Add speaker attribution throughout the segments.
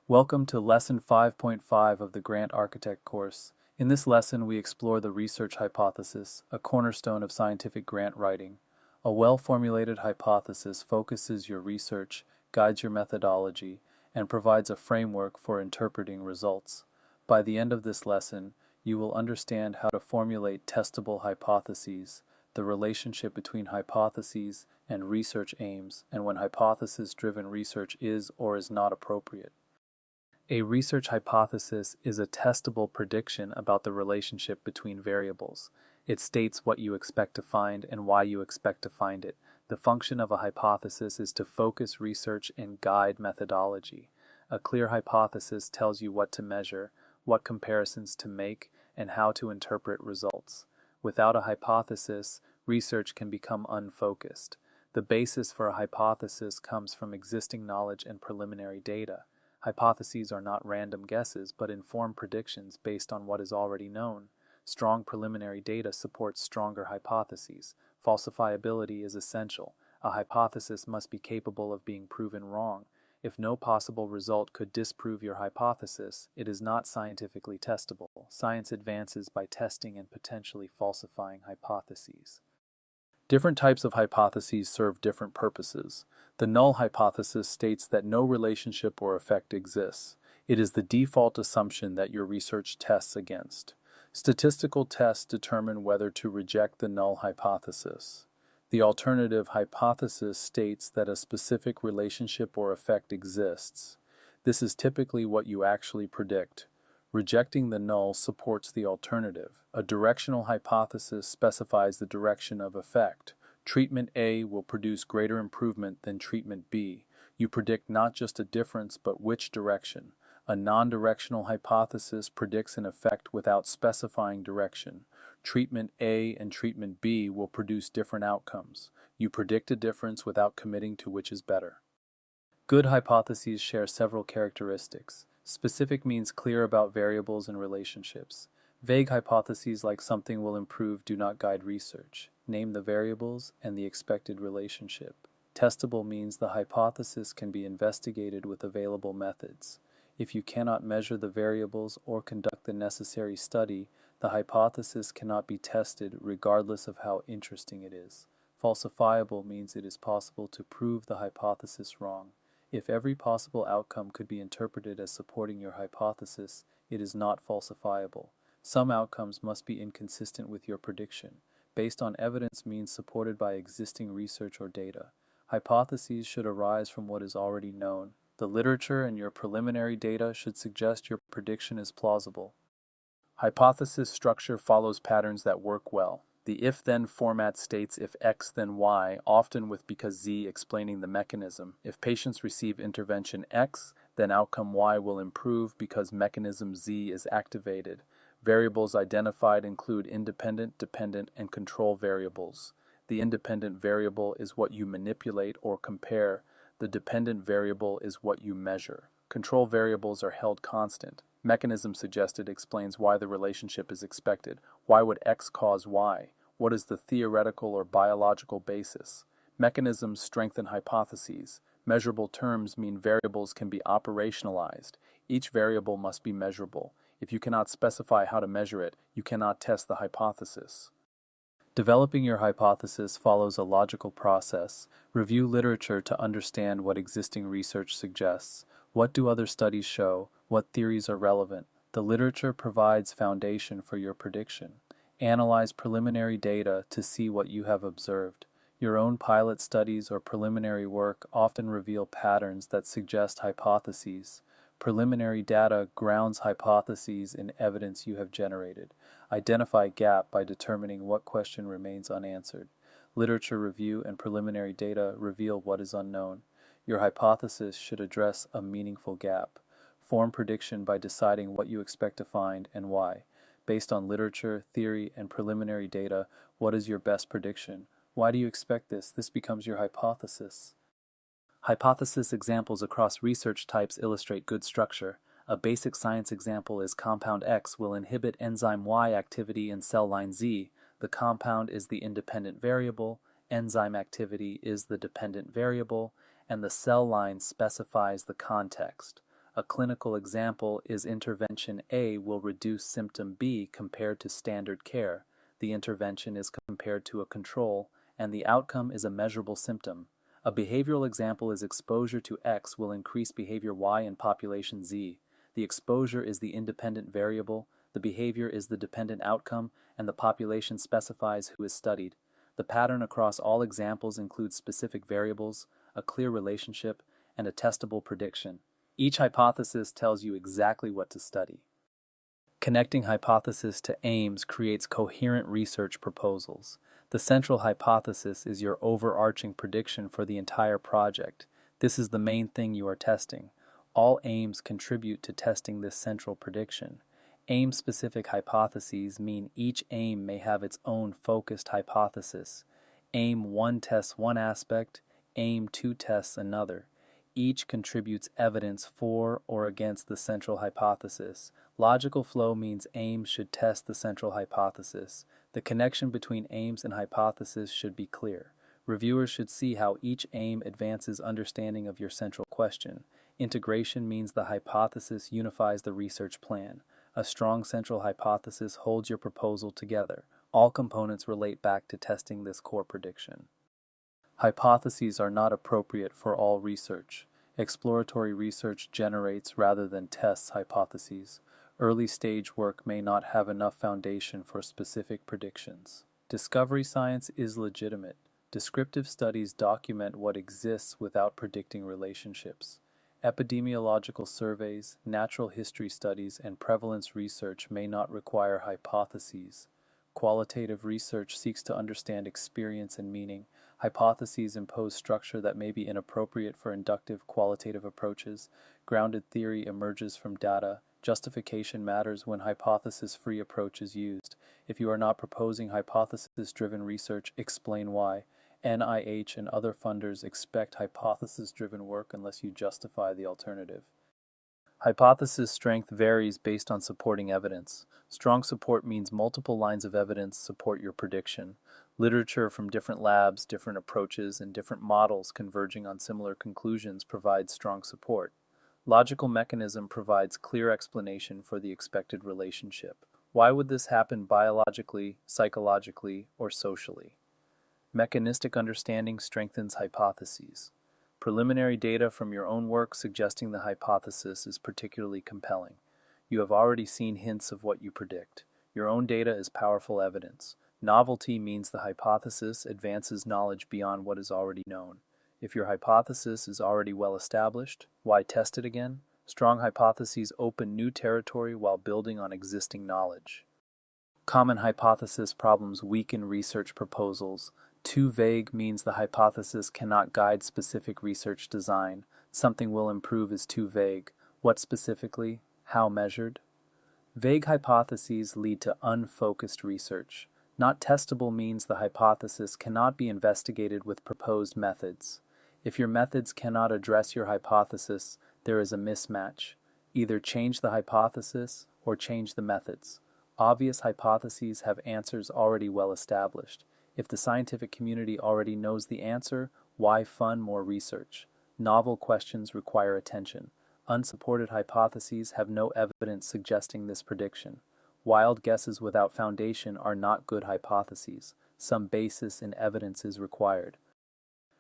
Speaker 1: Welcome to Lesson 5.5 of the Grant Architect course. In this lesson, we explore the research hypothesis, a cornerstone of scientific grant writing. A well-formulated hypothesis focuses your research, guides your methodology, and provides a framework for interpreting results. By the end of this lesson, you will understand how to formulate testable hypotheses, the relationship between hypotheses and research aims, and when hypothesis-driven research is or is not appropriate. A research hypothesis is a testable prediction about the relationship between variables. It states what you expect to find and why you expect to find it. The function of a hypothesis is to focus research and guide methodology. A clear hypothesis tells you what to measure, what comparisons to make, and how to interpret results. Without a hypothesis, research can become unfocused. The basis for a hypothesis comes from existing knowledge and preliminary data. Hypotheses are not random guesses, but informed predictions based on what is already known. Strong preliminary data supports stronger hypotheses. Falsifiability is essential. A hypothesis must be capable of being proven wrong. If no possible result could disprove your hypothesis, it is not scientifically testable. Science advances by testing and potentially falsifying hypotheses. Different types of hypotheses serve different purposes. The null hypothesis states that no relationship or effect exists. It is the default assumption that your research tests against. Statistical tests determine whether to reject the null hypothesis. The alternative hypothesis states that a specific relationship or effect exists. This is typically what you actually predict. Rejecting the null supports the alternative. A directional hypothesis specifies the direction of effect. Treatment A will produce greater improvement than treatment B. You predict not just a difference, but which direction. A non-directional hypothesis predicts an effect without specifying direction. Treatment A and treatment B will produce different outcomes. You predict a difference without committing to which is better. Good hypotheses share several characteristics. Specific means clear about variables and relationships. Vague hypotheses like something will improve do not guide research. Name the variables and the expected relationship. Testable means the hypothesis can be investigated with available methods. If you cannot measure the variables or conduct the necessary study, the hypothesis cannot be tested regardless of how interesting it is. Falsifiable means it is possible to prove the hypothesis wrong. If every possible outcome could be interpreted as supporting your hypothesis, it is not falsifiable. Some outcomes must be inconsistent with your prediction. Based on evidence means supported by existing research or data. Hypotheses should arise from what is already known. The literature and your preliminary data should suggest your prediction is plausible. Hypothesis structure follows patterns that work well. The if-then format states if X then Y, often with because Z explaining the mechanism. If patients receive intervention X, then outcome Y will improve because mechanism Z is activated. Variables identified include independent, dependent, and control variables. The independent variable is what you manipulate or compare. The dependent variable is what you measure. Control variables are held constant. Mechanism suggested explains why the relationship is expected. Why would X cause Y? What is the theoretical or biological basis? Mechanisms strengthen hypotheses. Measurable terms mean variables can be operationalized. Each variable must be measurable. If you cannot specify how to measure it, you cannot test the hypothesis. Developing your hypothesis follows a logical process. Review literature to understand what existing research suggests. What do other studies show? What theories are relevant? The literature provides foundation for your prediction. Analyze preliminary data to see what you have observed. Your own pilot studies or preliminary work often reveal patterns that suggest hypotheses. Preliminary data grounds hypotheses in evidence you have generated. Identify gap by determining what question remains unanswered. Literature review and preliminary data reveal what is unknown. Your hypothesis should address a meaningful gap. Form prediction by deciding what you expect to find and why. Based on literature, theory, and preliminary data, what is your best prediction? Why do you expect this? This becomes your hypothesis. Hypothesis examples across research types illustrate good structure. A basic science example is compound X will inhibit enzyme Y activity in cell line Z. The compound is the independent variable, enzyme activity is the dependent variable, and the cell line specifies the context. A clinical example is intervention A will reduce symptom B compared to standard care. The intervention is compared to a control, and the outcome is a measurable symptom. A behavioral example is exposure to X will increase behavior Y in population Z. The exposure is the independent variable, the behavior is the dependent outcome, and the population specifies who is studied. The pattern across all examples includes specific variables, a clear relationship, and a testable prediction. Each hypothesis tells you exactly what to study. Connecting hypothesis to aims creates coherent research proposals. The central hypothesis is your overarching prediction for the entire project. This is the main thing you are testing. All aims contribute to testing this central prediction. Aim-specific hypotheses mean each aim may have its own focused hypothesis. Aim 1 tests one aspect, Aim 2 tests another. Each contributes evidence for or against the central hypothesis. Logical flow means aims should test the central hypothesis. The connection between aims and hypothesis should be clear. Reviewers should see how each aim advances understanding of your central question. Integration means the hypothesis unifies the research plan. A strong central hypothesis holds your proposal together. All components relate back to testing this core prediction. Hypotheses are not appropriate for all research. Exploratory research generates rather than tests hypotheses. Early stage work may not have enough foundation for specific predictions. Discovery science is legitimate. Descriptive studies document what exists without predicting relationships. Epidemiological surveys, natural history studies, and prevalence research may not require hypotheses. Qualitative research seeks to understand experience and meaning. Hypotheses impose structure that may be inappropriate for inductive qualitative approaches. Grounded theory emerges from data. Justification matters when hypothesis-free approach is used. If you are not proposing hypothesis-driven research, explain why. NIH and other funders expect hypothesis-driven work unless you justify the alternative. Hypothesis strength varies based on supporting evidence. Strong support means multiple lines of evidence support your prediction. Literature from different labs, different approaches, and different models converging on similar conclusions provides strong support. Logical mechanism provides clear explanation for the expected relationship. Why would this happen biologically, psychologically, or socially? Mechanistic understanding strengthens hypotheses. Preliminary data from your own work suggesting the hypothesis is particularly compelling. You have already seen hints of what you predict. Your own data is powerful evidence. Novelty means the hypothesis advances knowledge beyond what is already known. If your hypothesis is already well established, why test it again? Strong hypotheses open new territory while building on existing knowledge. Common hypothesis problems weaken research proposals. Too vague means the hypothesis cannot guide specific research design. Something will improve is too vague. What specifically? How measured? Vague hypotheses lead to unfocused research. Not testable means the hypothesis cannot be investigated with proposed methods. If your methods cannot address your hypothesis, there is a mismatch. Either change the hypothesis or change the methods. Obvious hypotheses have answers already well established. If the scientific community already knows the answer, why fund more research? Novel questions require attention. Unsupported hypotheses have no evidence suggesting this prediction. Wild guesses without foundation are not good hypotheses. Some basis in evidence is required.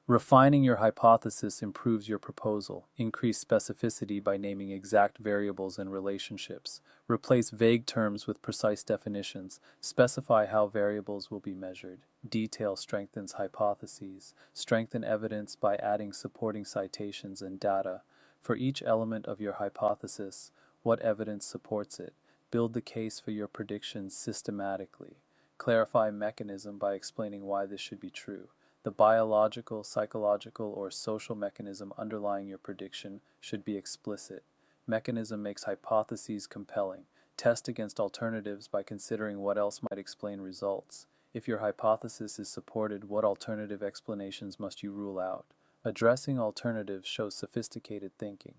Speaker 1: Refining your hypothesis improves your proposal. Increase specificity by naming exact variables and relationships. Replace vague terms with precise definitions. Specify how variables will be measured. Detail strengthens hypotheses. Strengthen evidence by adding supporting citations and data. For each element of your hypothesis, what evidence supports it? Build the case for your predictions systematically. Clarify mechanism by explaining why this should be true. The biological, psychological, or social mechanism underlying your prediction should be explicit. Mechanism makes hypotheses compelling. Test against alternatives by considering what else might explain results. If your hypothesis is supported, what alternative explanations must you rule out? Addressing alternatives shows sophisticated thinking.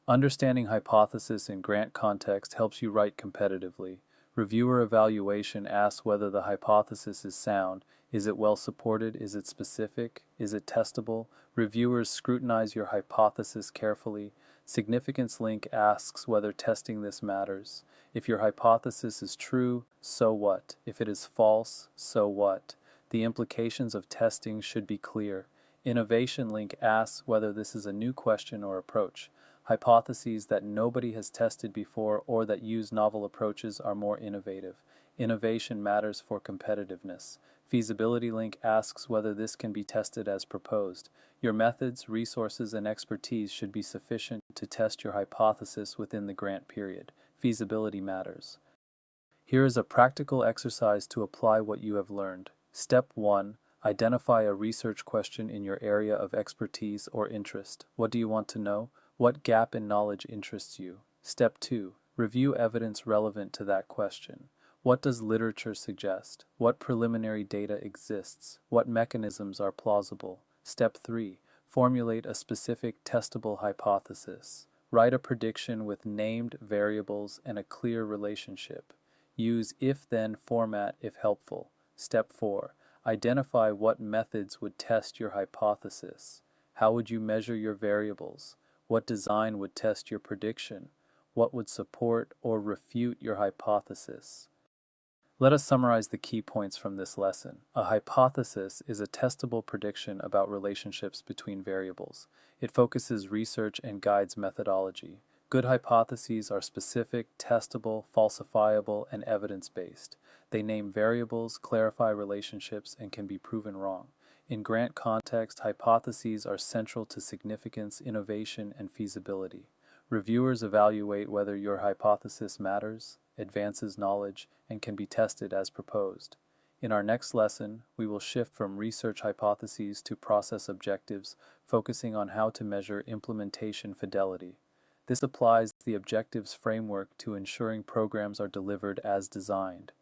Speaker 1: Understanding hypothesis in grant context helps you write competitively. Reviewer evaluation asks whether the hypothesis is sound. Is it well supported? Is it specific? Is it testable? Reviewers scrutinize your hypothesis carefully. Significance link asks whether testing this matters. If your hypothesis is true, so what? If it is false, so what? The implications of testing should be clear. Innovation link asks whether this is a new question or approach. Hypotheses that nobody has tested before or that use novel approaches are more innovative. Innovation matters for competitiveness. Feasibility link asks whether this can be tested as proposed. Your methods, resources, and expertise should be sufficient to test your hypothesis within the grant period. Feasibility matters. Here is a practical exercise to apply what you have learned. Step 1. Identify a research question in your area of expertise or interest. What do you want to know? What gap in knowledge interests you? Step 2. Review evidence relevant to that question. What does literature suggest? What preliminary data exists? What mechanisms are plausible? Step 3. Formulate a specific testable hypothesis. Write a prediction with named variables and a clear relationship. Use if-then format if helpful. Step 4. Identify what methods would test your hypothesis. How would you measure your variables? What design would test your prediction? What would support or refute your hypothesis? Let us summarize the key points from this lesson. A hypothesis is a testable prediction about relationships between variables. It focuses research and guides methodology. Good hypotheses are specific, testable, falsifiable, and evidence-based. They name variables, clarify relationships, and can be proven wrong. In grant context, hypotheses are central to significance, innovation, and feasibility. Reviewers evaluate whether your hypothesis matters, advances knowledge, and can be tested as proposed. In our next lesson, we will shift from research hypotheses to process objectives, focusing on how to measure implementation fidelity. This applies the objectives framework to ensuring programs are delivered as designed.